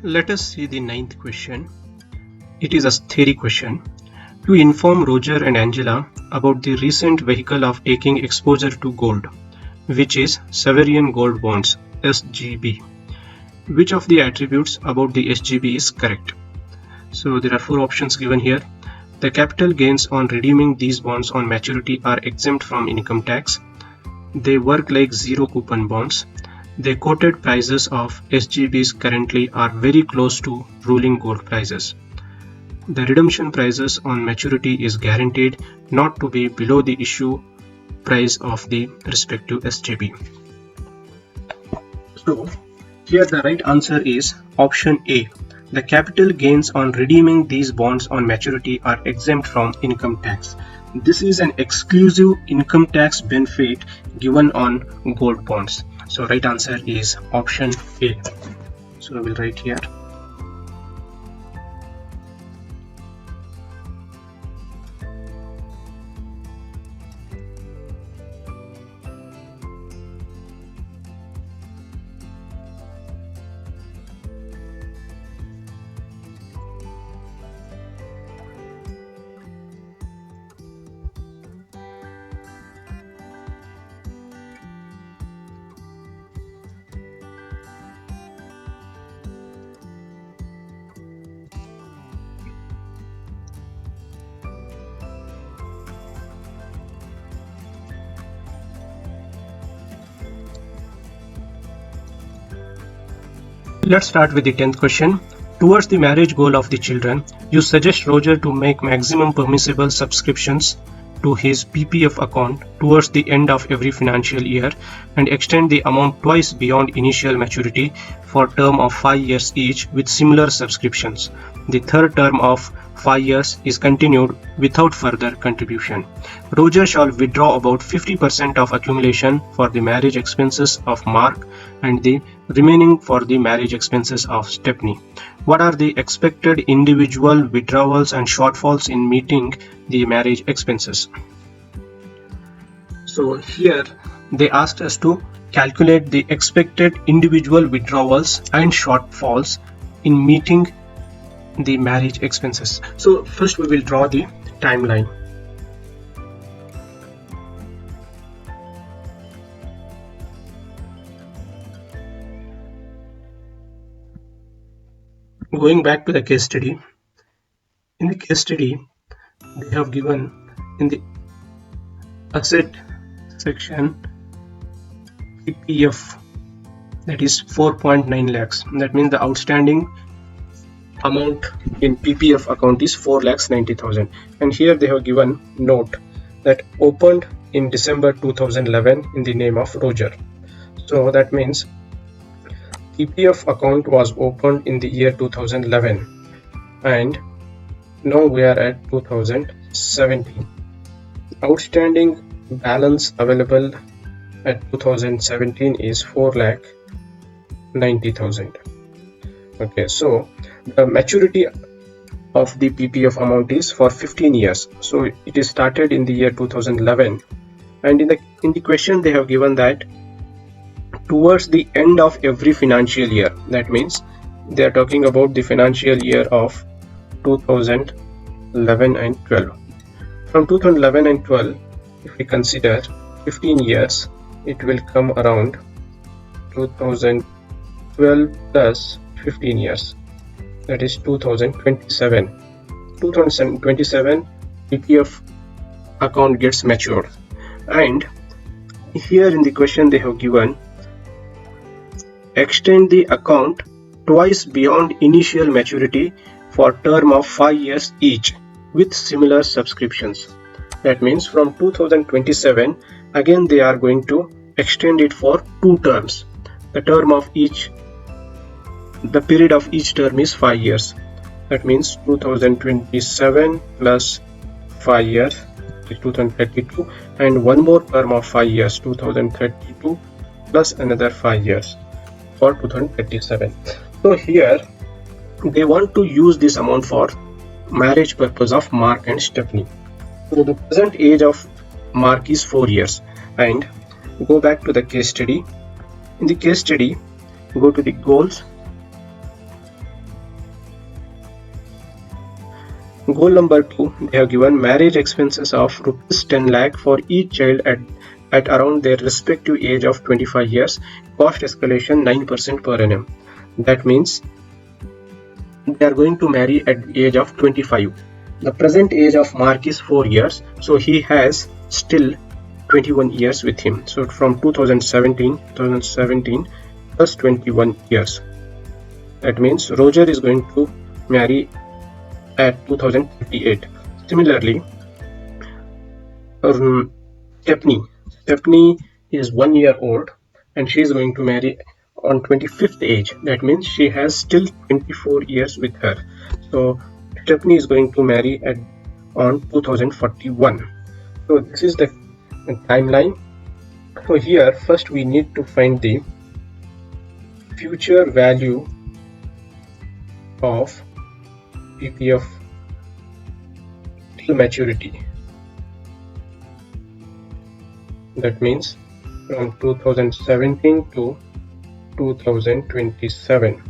Let us see the ninth question. It is a theory question. To inform Roger and Angela about the recent vehicle of taking exposure to gold, which is Sovereign Gold Bonds (SGB). Which of the attributes about the SGB is correct? So there are four options given here. The capital gains on redeeming these bonds on maturity are exempt from income tax. They work like zero coupon bonds. The quoted prices of SGBs currently are very close to ruling gold prices. The redemption prices on maturity is guaranteed not to be below the issue price of the respective SGB. So here the right answer is option A. The capital gains on redeeming these bonds on maturity are exempt from income tax. This is an exclusive income tax benefit given on gold bonds. So right answer is option A. So I will write here. Let's start with the 10th question. Towards the marriage goal of the children, you suggest Roger to make maximum permissible subscriptions to his PPF account towards the end of every financial year and extend the amount twice beyond initial maturity for term of 5 years each with similar subscriptions. The third term of 5 years is continued without further contribution. Roger shall withdraw about 50% of accumulation for the marriage expenses of Mark and the remaining for the marriage expenses of Stepney. What are the expected individual withdrawals and shortfalls in meeting the marriage expenses? So here they asked us to calculate the expected individual withdrawals and shortfalls in meeting the marriage expenses. So first we will draw the timeline. Going back to the case study, in the case study they have given in the asset section PPF, that is 4.9 lakhs. That means the outstanding amount in PPF account is 4,90,000, and here they have given note that opened in December 2011 in the name of Roger. So that means PPF account was opened in the year 2011 and now we are at 2017. Outstanding balance available at 2017 is 4,90,000. Okay, so the maturity of the PPF amount is for 15 years. So it is started in the year 2011, and in the question they have given that towards the end of every financial year. That means they are talking about the financial year of 2011 and 12. From 2011 and 12, if we consider 15 years, it will come around 2012 plus 15 years, that is 2027. 2027 PPF account gets matured, and here in the question they have given extend the account twice beyond initial maturity for term of 5 years each with similar subscriptions. That means from 2027 again they are going to extend it for 2 terms. The period of each term is 5 years. That means 2027 plus 5 years is 2032, and one more term of 5 years, 2032 plus another 5 years for 2037. So here they want to use this amount for marriage purpose of Mark and Stephanie. So the present age of Mark is 4 years, and go back to the case study. In the case study, go to the goals. Goal number 2, they have given marriage expenses of rupees 10 lakh for each child at around their respective age of 25 years, cost escalation 9% per annum. That means they are going to marry at the age of 25. The present age of Mark is 4 years, so he has still 21 years with him. So from 2017 plus 21 years. That means Roger is going to marry at 2038. Similarly, Stephanie is 1 year old and she is going to marry on 25th age. That means she has still 24 years with her. So Stephanie is going to marry on 2041. So this is the timeline. So here first we need to find the future value of PPF till maturity. That means from 2017 to 2027.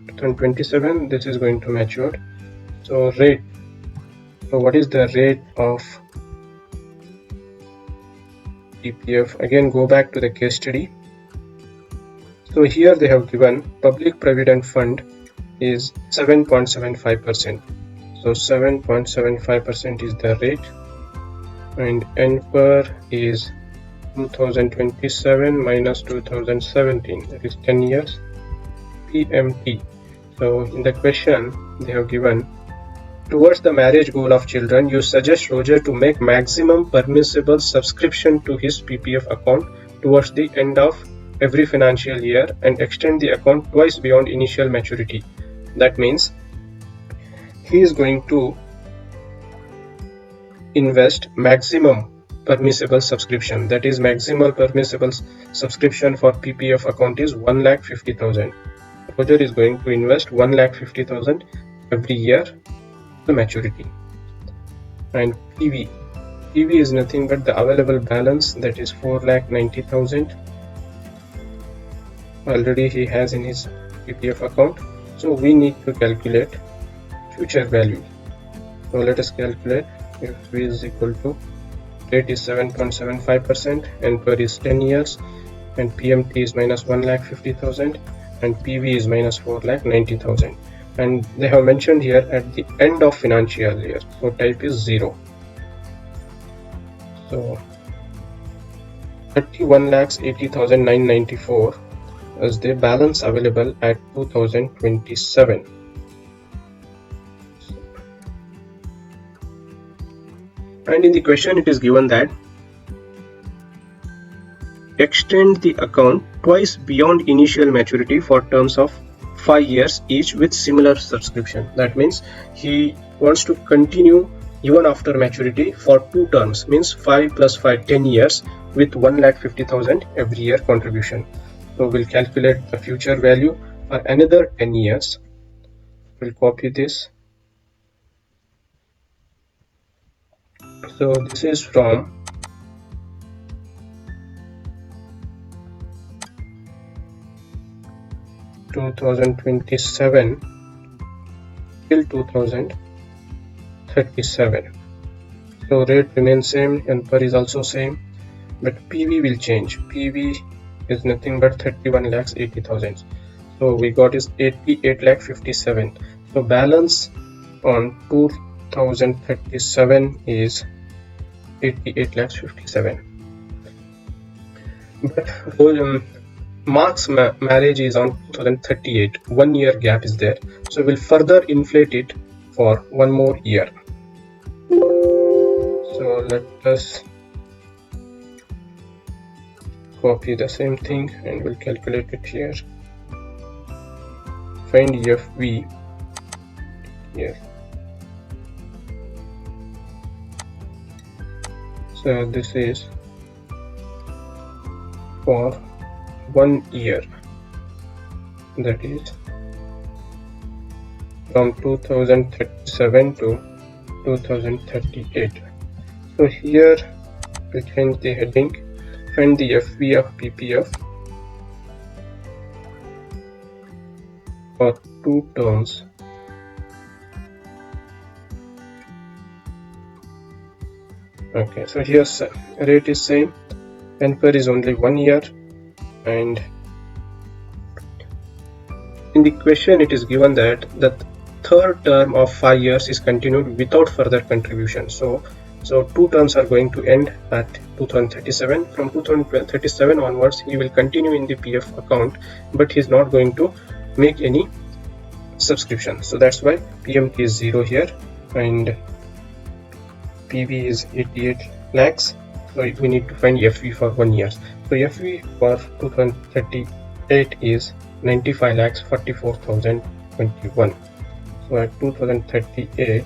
2027 this is going to mature. So rate. So what is the rate of PPF? Again, go back to the case study. So here they have given public provident fund is 7.75%. So 7.75% is the rate, and NPER is 2027 minus 2017, that is 10 years. PMT. So in the question they have given, towards the marriage goal of children, you suggest Roger to make maximum permissible subscription to his PPF account towards the end of every financial year and extend the account twice beyond initial maturity. That means he is going to invest maximum permissible subscription. That is, maximal permissible subscription for PPF account is 1,50,000. Roger is going to invest 1,50,000 every year to maturity. And PV is nothing but the available balance, that is 4,90,000 already he has in his PPF account. So we need to calculate future value. So let us calculate. If V is equal to, rate is 7.75%, NPER is 10 years, and PMT is minus 1,50,000, and PV is minus 4,90,000. And they have mentioned here at the end of financial year, so type is 0. So 31,80,994 is the balance available at 2027. And in the question it is given that extend the account twice beyond initial maturity for terms of 5 years each with similar subscription. That means he wants to continue even after maturity for 2 terms, means 5 plus 5, 10 years with 1,50,000 every year contribution. So we'll calculate the future value for another 10 years. We'll copy this. So this is from 2027 till 2037. So rate remains same, NPER is also same, but PV will change. PV is nothing but 31,80,000. So we got is 88,57,000. So balance on 2037 is 88,57,000. But Mark's marriage is on 2038. 1 year gap is there, so we'll further inflate it for 1 more year. So let us copy the same thing and we'll calculate it here. Find FV here. So this is for 1 year, that is from 2037 to 2038. So here we change the heading, find the FV of PPF for 2 terms Okay, so here's rate is same, NPER is only 1 year, and in the question it is given that the third term of 5 years is continued without further contribution. So two terms are going to end at 2037. From 2037 onwards he will continue in the PF account, but he's not going to make any subscription. So that's why PMT is 0 here and PV is 88 lakhs. So we need to find FV for 1 year. So FV for 2038 is 95 lakhs 44,021. So at 2038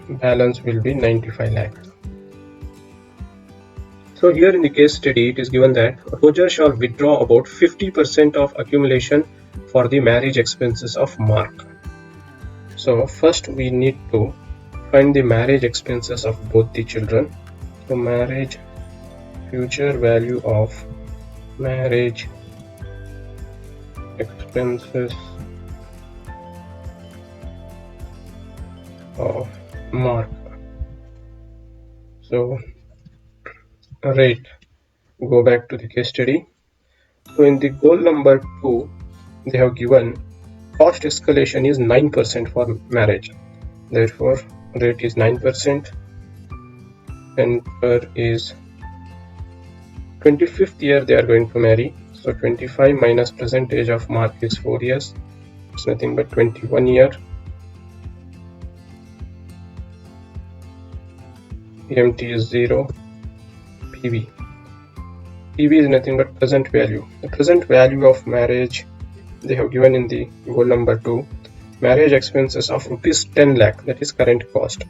balance will be 95 lakhs. So here in the case study it is given that Roger shall withdraw about 50% of accumulation for the marriage expenses of Mark. So first we need to find the marriage expenses of both the children. So marriage future value of marriage expenses of Mark. So rate, go back to the case study. So in the goal number 2 they have given cost escalation is 9% for marriage, therefore rate is 9%, and per is 25th year they are going to marry. So 25 minus percentage of Mark is 4 years, it's nothing but 21 year. PMT is 0. PV is nothing but present value. The present value of marriage they have given in the goal number 2, marriage expenses of rupees 10 lakh, that is current cost.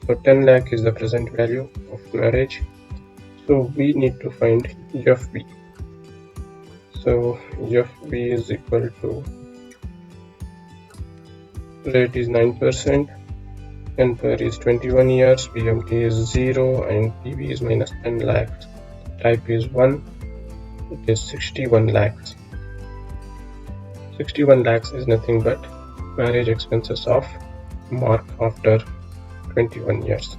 So 10 lakh is the present value of marriage. So we need to find FB. So FB is equal to rate is 9%, NPER is 21 years, PMT is 0, and PV is minus 10 lakhs. Type is 1, it is 61 lakhs. 61 lakhs is nothing but marriage expenses of Mark after 21 years.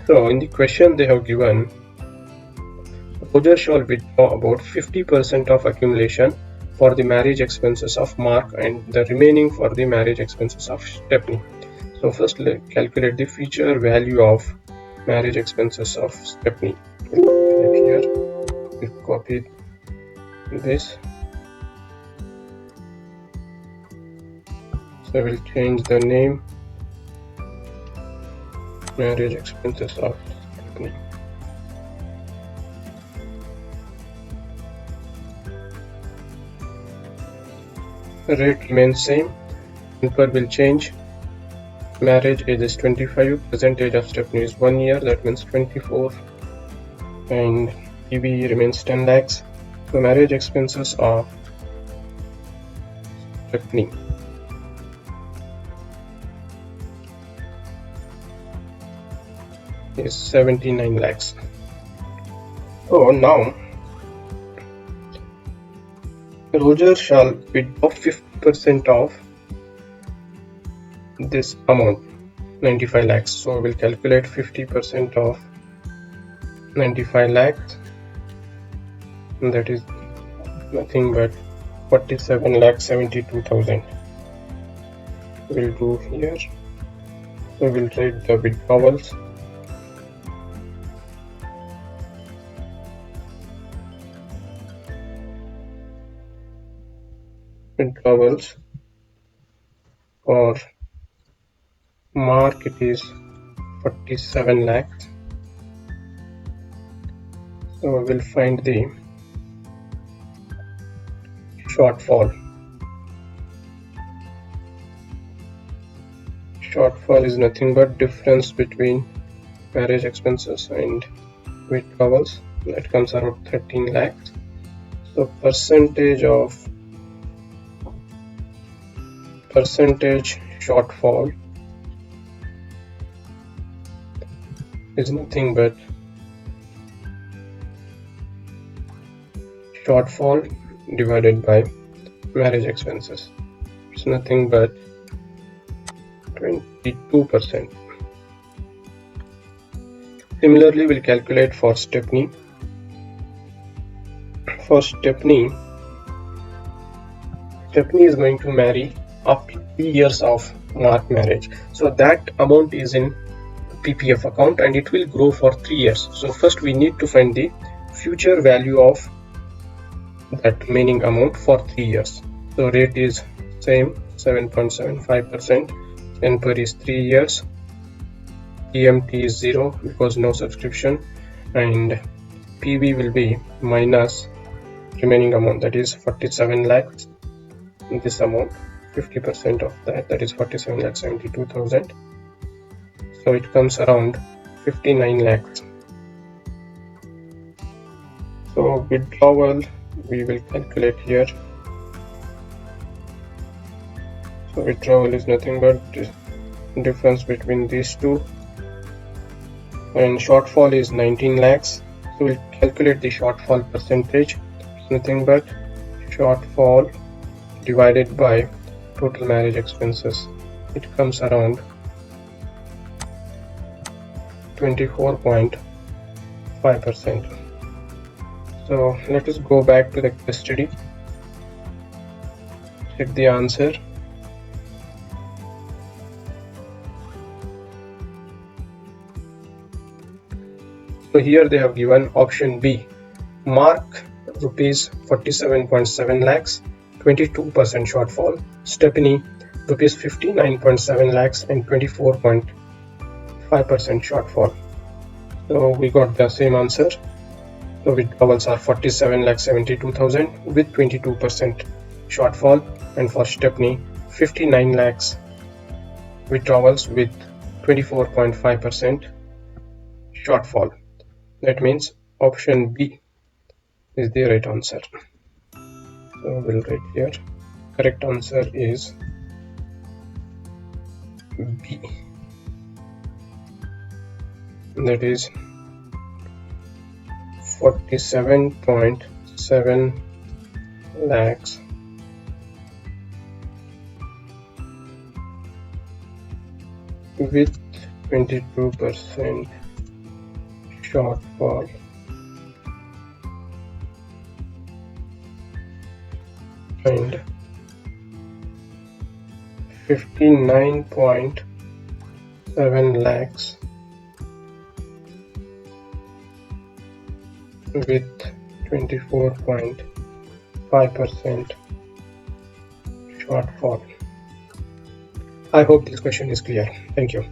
So in the question they have given Roger shall withdraw about 50% of accumulation for the marriage expenses of Mark and the remaining for the marriage expenses of Stepney. So first calculate the future value of marriage expenses of Stepney. Here we copy this. So we'll change the name, marriage expenses of Stepney. Rate remains same, NPER will change. Marriage age is 25, present age of Stepney is 1 year, that means 24, and PV remains 10 lakhs. So marriage expenses of Stepney is 79 lakhs. So now Roger shall withdraw 50% of this amount, 95 lakhs. So we'll calculate 50% of 95 lakhs, and that is nothing but 47 lakh 72,000. We'll do here. So we'll write the withdrawals. Withdrawals for Mark it is 47 lakhs. So we will find the shortfall. Shortfall is nothing but difference between marriage expenses and withdrawals, that comes around 13 lakhs. So percentage shortfall is nothing but shortfall divided by marriage expenses. It's nothing but 22%. Similarly, we'll calculate for Stepney. For Stepney is going to marry after 3 years of Mark marriage. So that amount is in PPF account and it will grow for 3 years. So first we need to find the future value of that remaining amount for 3 years. So rate is same 7.75%. NPER is 3 years. EMT is 0 because no subscription, and PV will be minus remaining amount, that is 47 lakhs. This amount 50% of that is 47 lakhs 72,000. So it comes around 59 lakhs. So withdrawal we will calculate here. So withdrawal is nothing but difference between these two, and shortfall is 19 lakhs. So we'll calculate the shortfall percentage. It's nothing but shortfall divided by total marriage expenses. It comes around 24.5%. So let us go back to the case study, check the answer. So here they have given option B, Mark rupees 47.7 lakhs, 22% shortfall. Stepney rupees 59.7 lakhs and 24.5% shortfall. So we got the same answer. So withdrawals are 47 lakh 72,000 with 22% shortfall, and for Stepney 59 lakhs withdrawals with 24.5% shortfall. That means option B is the right answer. So we'll write here, correct answer is B, that is 47.7 lakhs with 22% shortfall and 59.7 lakhs with 24.5% shortfall. I hope this question is clear. Thank you.